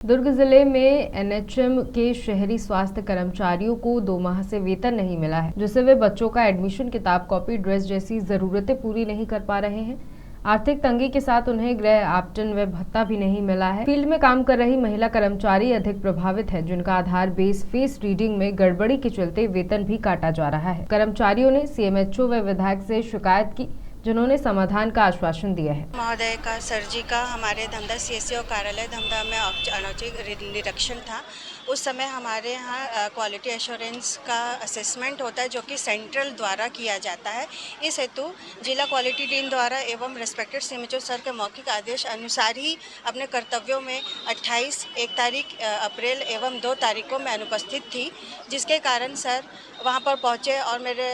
दुर्ग जिले में एनएचएम के शहरी स्वास्थ्य कर्मचारियों को 2 माह से वेतन नहीं मिला है, जिससे वे बच्चों का एडमिशन, किताब, कॉपी, ड्रेस जैसी जरूरतें पूरी नहीं कर पा रहे हैं। आर्थिक तंगी के साथ उन्हें गृह आवंटन व भत्ता भी नहीं मिला है। फील्ड में काम कर रही महिला कर्मचारी अधिक प्रभावित है, जिनका आधार बेस फेस रीडिंग में गड़बड़ी के चलते वेतन भी काटा जा रहा है। कर्मचारियों ने सीएमएचओ व विधायक से शिकायत की, जिन्होंने समाधान का आश्वासन दिया है। महोदय का सर जी का हमारे धमधा सीएससीओ कार्यालय धमधा में अनौचित निरीक्षण था। उस समय हमारे यहाँ क्वालिटी एश्योरेंस का असेसमेंट होता है, जो कि सेंट्रल द्वारा किया जाता है। इस हेतु जिला क्वालिटी टीम द्वारा एवं रेस्पेक्टेड सीएमएचओ सर के मौखिक आदेश अनुसार ही अपने कर्तव्यों में 28, 1 तारीख अप्रैल एवं 2 तारीख को मैं अनुपस्थित थी, जिसके कारण सर वहाँ पर पहुँचे और मेरे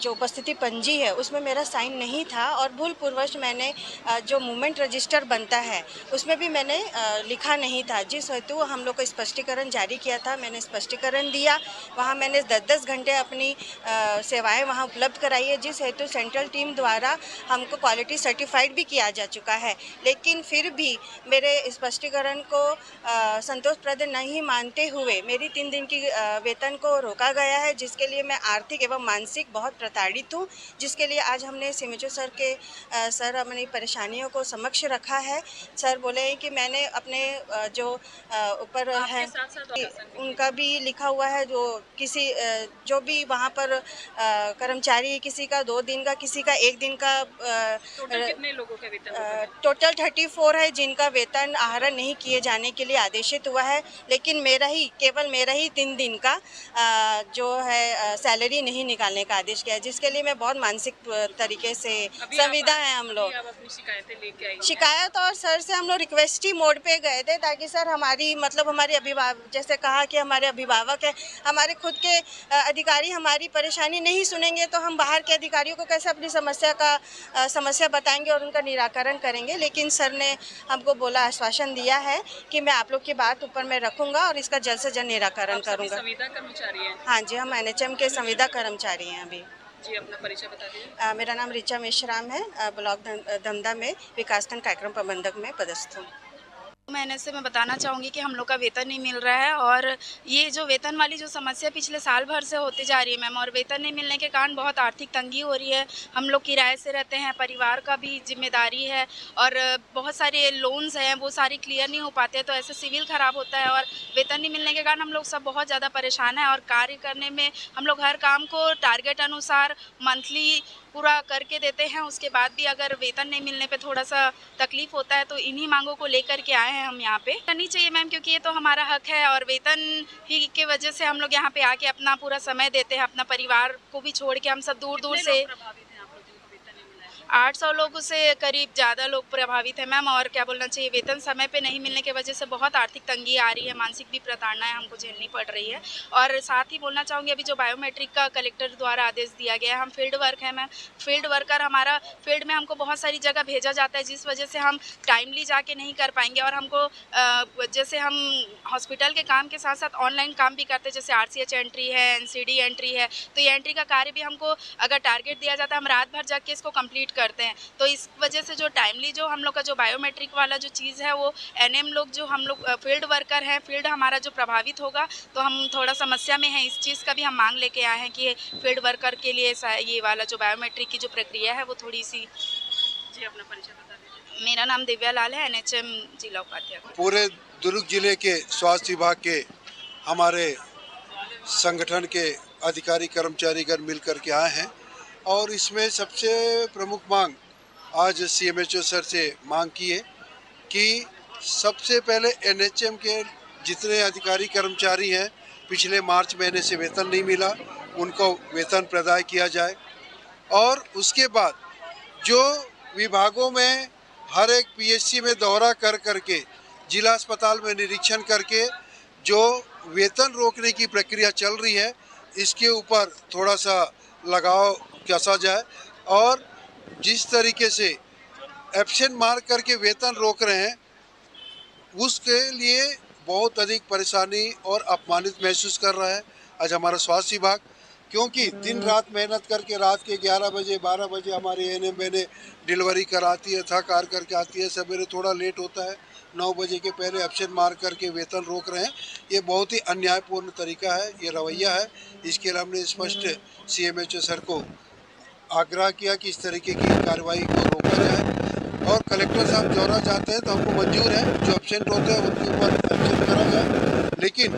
जो उपस्थिति पंजी है उसमें मेरा साइन नहीं था और भूलपूर्वश मैंने जो मूवमेंट रजिस्टर बनता है उसमें भी मैंने लिखा नहीं था, जिस हेतु हम लोग को स्पष्टीकरण जारी किया था। मैंने स्पष्टीकरण दिया, वहाँ मैंने 10-10 घंटे अपनी सेवाएं वहाँ उपलब्ध कराई है, जिस हेतु सेंट्रल टीम द्वारा हमको क्वालिटी सर्टिफाइड भी किया जा चुका है। लेकिन फिर भी मेरे स्पष्टीकरण को संतोषप्रद नहीं मानते हुए मेरी 3 दिन की वेतन को रोका गया है, जिसके लिए मैं आर्थिक एवं मानसिक बहुत प्रताड़ित हूँ। जिसके लिए आज हमने सीएमएचओ सर के अपनी परेशानियों को समक्ष रखा है। सर बोले हैं कि मैंने अपने जो ऊपर है उनका भी लिखा हुआ है, जो भी वहाँ पर कर्मचारी, किसी का 2 दिन का, किसी का 1 दिन का, टोटल कितने लोगों का वेतन? टोटल 34 है जिनका वेतन आहरण नहीं किए जाने के लिए आदेशित हुआ है। लेकिन केवल मेरा ही 3 दिन का जो है सैलरी नहीं निकालने का आदेश किया है, जिसके लिए मैं बहुत मानसिक तरीके से संविदा है। हम लोग अपनी शिकायतें लेके आई शिकायत और सर से हम लोग रिक्वेस्ट ही मोड पे गए थे, ताकि सर हमारे अभिभावक, जैसे कहा कि हमारे अभिभावक हैं, हमारे खुद के अधिकारी हमारी परेशानी नहीं सुनेंगे तो हम बाहर के अधिकारियों को कैसे अपनी समस्या बताएंगे और उनका निराकरण करेंगे। लेकिन सर ने हमको बोला, आश्वासन दिया है कि मैं आप लोग की बात ऊपर में रखूंगा और इसका जल्द से जल्द निराकरण करूंगा। संविदा कर्मचारी हैं? हाँ जी, हम एनएचएम के संविदा कर्मचारी हैं। अभी जी, अपना परिचय बता दीजिए। मेरा नाम ऋचा मेश्राम है, ब्लॉक धमधा में विकासखंड कार्यक्रम प्रबंधक में पदस्थ हूँ। महीने से मैं बताना चाहूँगी कि हम लोग का वेतन नहीं मिल रहा है और ये जो वेतन वाली जो समस्या पिछले साल भर से होती जा रही है मैम, और वेतन नहीं मिलने के कारण बहुत आर्थिक तंगी हो रही है। हम लोग किराए से रहते हैं, परिवार का भी जिम्मेदारी है और बहुत सारे लोन्स हैं, वो सारी क्लियर नहीं हो पाते, तो ऐसे सिविल ख़राब होता है और वेतन नहीं मिलने के कारण हम लोग सब बहुत ज़्यादा परेशान हैं। और कार्य करने में हम लोग हर काम को टारगेट अनुसार मंथली पूरा करके देते हैं, उसके बाद भी अगर वेतन नहीं मिलने पे थोड़ा सा तकलीफ होता है, तो इन्हीं मांगों को लेकर के आए हैं हम यहाँ पे। करनी चाहिए मैम, क्योंकि ये तो हमारा हक है और वेतन ही के वजह से हम लोग यहाँ पे आके अपना पूरा समय देते हैं। अपना परिवार को भी छोड़ के हम सब दूर दूर से 800 लोगों से करीब ज़्यादा लोग प्रभावित हैं मैम। और क्या बोलना चाहिए, वेतन समय पे नहीं मिलने की वजह से बहुत आर्थिक तंगी आ रही है, मानसिक भी प्रताड़नाएं हमको झेलनी पड़ रही है। और साथ ही बोलना चाहूँगी, अभी जो बायोमेट्रिक का कलेक्टर द्वारा आदेश दिया गया है, हम फील्ड वर्क है मैम, फील्ड वर्कर हमारा फील्ड में हमको बहुत सारी जगह भेजा जाता है, जिस वजह से हम टाइमली जाके नहीं कर पाएंगे। और हमको जैसे हम हॉस्पिटल के काम के साथ साथ ऑनलाइन काम भी करते हैं, जैसे RCH एंट्री है, NCD एंट्री है, तो ये एंट्री का कार्य भी हमको अगर टारगेट दिया जाता है, हम रात भर जाके इसको कंप्लीट करते हैं। तो इस वजह से जो टाइमली जो हम लोग का जो बायोमेट्रिक वाला जो चीज़ है, वो NM लोग, जो हम लोग फील्ड वर्कर हैं, फील्ड हमारा जो प्रभावित होगा, तो हम थोड़ा समस्या में हैं। इस चीज़ का भी हम मांग लेके आए हैं कि फील्ड वर्कर के लिए ये वाला जो बायोमेट्रिक की जो प्रक्रिया है वो थोड़ी सी। जी, अपना परिचय बता दीजिए। मेरा नाम दिव्या लाल है, NHM जिला उपाध्यक्ष। पूरे दुर्ग जिले के स्वास्थ्य विभाग के हमारे संगठन के अधिकारी कर्मचारीगण मिलकर के आए हैं और इसमें सबसे प्रमुख मांग आज सीएमएचओ सर से मांग की है कि सबसे पहले एनएचएम के जितने अधिकारी कर्मचारी हैं, पिछले मार्च महीने से वेतन नहीं मिला, उनको वेतन प्रदान किया जाए। और उसके बाद जो विभागों में हर एक पीएचसी में दौरा कर करके, जिला अस्पताल में निरीक्षण करके जो वेतन रोकने की प्रक्रिया चल रही है, इसके ऊपर थोड़ा सा लगाव कसा जाए। और जिस तरीके से एब्सेंट मार करके वेतन रोक रहे हैं, उसके लिए बहुत अधिक परेशानी और अपमानित महसूस कर रहा है आज हमारा स्वास्थ्य विभाग, क्योंकि दिन रात मेहनत करके रात के 11 बजे 12 बजे हमारे ANM बहनें डिलीवरी कराती है, थक हार करके आती है, सवेरे थोड़ा लेट होता है, 9 बजे के पहले एब्सेंट मार करके वेतन रोक रहे हैं। ये बहुत ही अन्यायपूर्ण तरीका है, ये रवैया है। इसके लिए हमने स्पष्ट CMHO सर को आग्रह किया कि इस तरीके की कार्रवाई को रोका जाए और कलेक्टर साहब दौरा जाते हैं तो हमको मंजूर है, जो एब्सेंट होते हैं उनके ऊपर एब्सेंट करा जाए। लेकिन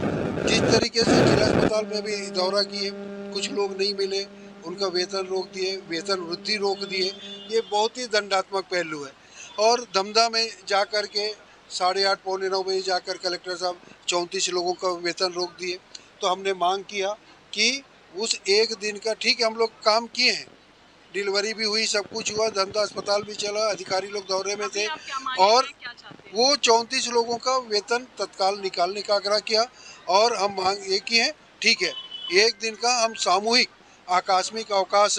जिस तरीके से जिला अस्पताल में भी दौरा किए, कुछ लोग नहीं मिले, उनका वेतन रोक दिए, वेतन वृद्धि रोक दिए, ये बहुत ही दंडात्मक पहलू है। और दमदा में जा कर के 8:30 पौने 9 बजे जाकर कलेक्टर साहब 34 लोगों का वेतन रोक दिए। तो हमने मांग किया कि उस एक दिन का, ठीक है हम लोग काम किए हैं, डिलीवरी भी हुई, सब कुछ हुआ, धंधा अस्पताल भी चला, अधिकारी लोग दौरे में थे और वो 34 लोगों का वेतन तत्काल निकालने का आग्रह किया। और हम मांग ये की है, ठीक है एक दिन का हम सामूहिक आकस्मिक अवकाश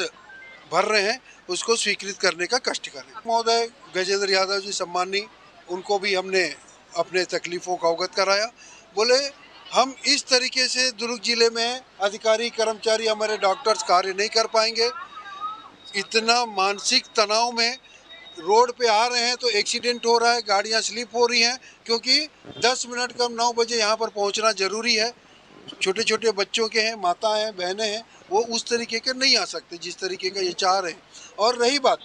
भर रहे हैं, उसको स्वीकृत करने का कष्ट करें। महोदय गजेंद्र यादव जी सम्मानी, उनको भी हमने अपने तकलीफ़ों का अवगत कराया। बोले हम इस तरीके से दुर्ग जिले में अधिकारी कर्मचारी हमारे डॉक्टर्स कार्य नहीं कर पाएंगे। इतना मानसिक तनाव में रोड पे आ रहे हैं तो एक्सीडेंट हो रहा है, गाड़ियां स्लिप हो रही हैं, क्योंकि 10 मिनट कम 9 बजे यहाँ पर पहुँचना ज़रूरी है। छोटे छोटे बच्चों के हैं, माता हैं, बहनें हैं, वो उस तरीके के नहीं आ सकते जिस तरीके का ये चाह रहे हैं। और रही बात,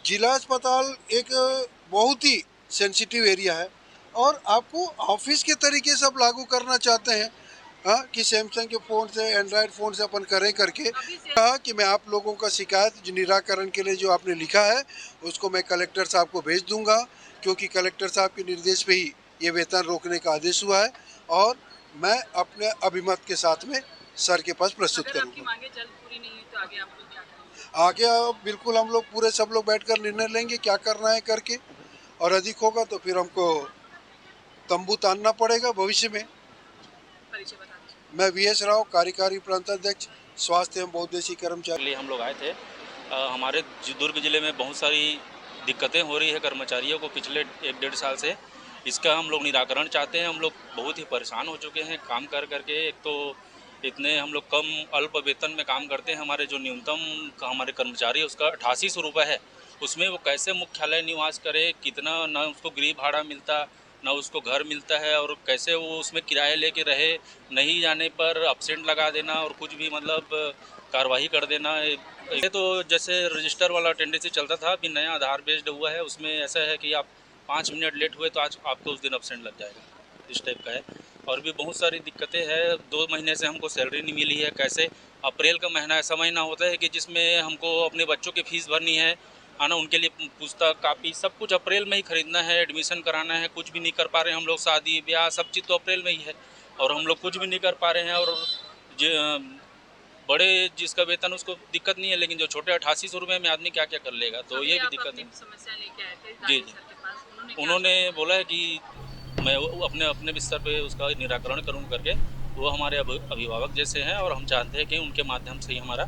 जिला अस्पताल एक बहुत ही सेंसिटिव एरिया है और आपको ऑफिस के तरीके से आप लागू करना चाहते हैं, हाँ, कि सैमसंग के फ़ोन से, एंड्रॉयड फ़ोन से अपन करें करके। कहा कि मैं आप लोगों का शिकायत जो निराकरण के लिए जो आपने लिखा है उसको मैं कलेक्टर साहब को भेज दूंगा, क्योंकि कलेक्टर साहब के निर्देश पे ही ये वेतन रोकने का आदेश हुआ है और मैं अपने अभिमत के साथ में सर के पास प्रस्तुत करूँगा। मांगे जल्द पूरी नहीं हुई तो आगे आप लोग क्या करेंगे? आगे बिल्कुल हम लोग पूरे सब लोग बैठकर निर्णय लेंगे क्या करना है करके, और अधिक होगा तो फिर हमको तंबू तानना पड़ेगा भविष्य में। परिचय बता दीजिए। मैं VS राव, कार्यकारी प्रांताध्यक्ष, स्वास्थ्य एवं बहुउद्देशीय कर्मचारी। लिए हम लोग आए थे। हमारे दुर्ग जिले में बहुत सारी दिक्कतें हो रही है कर्मचारियों को पिछले 1-1.5 साल से। इसका हम लोग निराकरण चाहते हैं। हम लोग बहुत ही परेशान हो चुके हैं काम कर करके। एक तो इतने हम लोग कम अल्प वेतन में काम करते हैं। हमारे जो न्यूनतम हमारे कर्मचारी है उसका 8800 रुपये है। उसमें वो कैसे मुख्यालय निवास करे, कितना ना उसको गृह भाड़ा मिलता, ना उसको घर मिलता है, और कैसे वो उसमें किराया लेके रहे, नहीं जाने पर अपसेंट लगा देना और कुछ भी मतलब कार्रवाई कर देना। ये तो जैसे रजिस्टर वाला टेंडेंसी चलता था, अभी नया आधार बेस्ड हुआ है। उसमें ऐसा है कि आप 5 मिनट लेट हुए तो आज आपको उस दिन अपसेंट लग जाएगा, इस टाइप का है। और भी बहुत सारी दिक्कतें हैं। 2 महीने से हमको सैलरी नहीं मिली है। कैसे अप्रैल का महीना ऐसा महीना होता है कि जिसमें हमको अपने बच्चों की फ़ीस भरनी है ना, उनके लिए पुस्तक कापी सब कुछ अप्रैल में ही खरीदना है, एडमिशन कराना है, कुछ भी नहीं कर पा रहे हैं हम लोग। शादी ब्याह सब चीज़ तो अप्रैल में ही है और हम लोग कुछ भी नहीं कर पा रहे हैं। और बड़े जिसका वेतन उसको दिक्कत नहीं है, लेकिन जो छोटे 8800 रुपये में आदमी क्या क्या कर लेगा, तो ये भी दिक्कत है। समस्या लेके आए थे जी, सर के पास, उन्होंने बोला है कि मैं अपने स्तर पे उसका निराकरण करूँ करके। वो हमारे अभिभावक जैसे हैं और हम चाहते हैं कि उनके माध्यम से ही हमारा